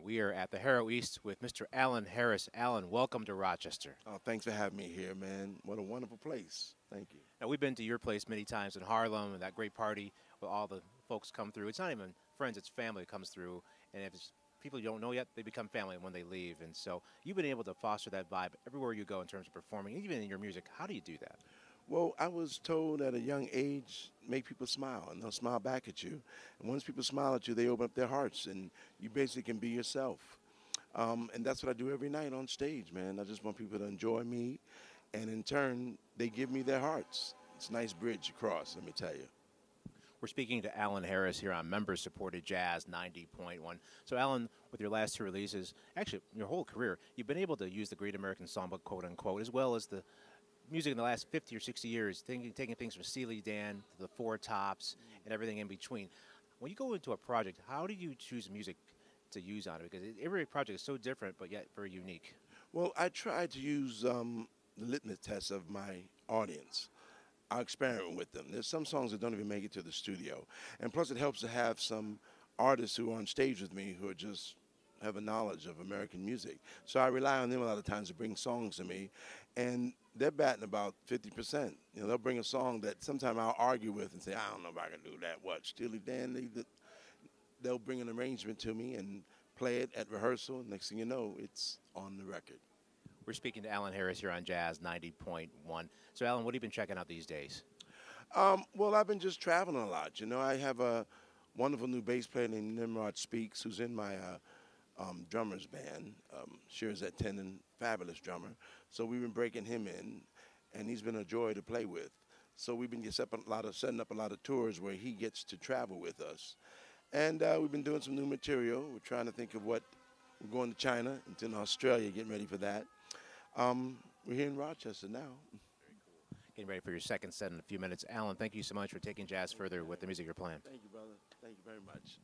We are at the Harro East with Mr. Allan Harris. Allan, welcome to Rochester. Oh, thanks for having me here, man. What a wonderful place. Thank you. Now, we've been to your place many times in Harlem, and that great party where all the folks come through. It's not even friends, it's family that comes through. And if it's people you don't know yet, they become family when they leave. And so you've been able to foster that vibe everywhere you go in terms of performing, even in your music. How do you do that? Well, I was told at a young age, make people smile, and they'll smile back at you. And once people smile at you, they open up their hearts, and you basically can be yourself. And that's what I do every night on stage, man. I just want people to enjoy me, and in turn, they give me their hearts. It's a nice bridge across, let me tell you. We're speaking to Allan Harris here on member-supported Jazz 90.1. So, Allan, with your last two releases, actually your whole career, you've been able to use the Great American Songbook, quote-unquote, as well as the music in the last 50 or 60 years, taking things from Steely Dan to the Four Tops and everything in between. When you go into a project, how do you choose music to use on it? Because every project is so different, but yet very unique. Well, I try to use the litmus test of my audience. I experiment with them. There's some songs that don't even make it to the studio. And plus it helps to have some artists who are on stage with me who are just have a knowledge of American music. So I rely on them a lot of times to bring songs to me. And they're batting about 50%. You know, they'll bring a song that sometime I'll argue with and say, I don't know if I can do that. What, Steely Dan? They'll bring an arrangement to me and play it at rehearsal. Next thing you know, it's on the record. We're speaking to Allan Harris here on Jazz 90.1. So, Allan, what have you been checking out these days? Well, I've been just traveling a lot. You know, I have a wonderful new bass player named Nimrod Speaks, who's in my drummer's band. Shares that tendon, fabulous drummer. So we've been breaking him in, and he's been a joy to play with. So we've been setting up a lot of tours where he gets to travel with us. And we've been doing some new material. We're trying to think of what, we're going to China, and in Australia, getting ready for that. We're here in Rochester now. Very cool. Getting ready for your second set in a few minutes. Allan, thank you so much for taking jazz further with the music you're playing. Thank you, brother. Thank you very much.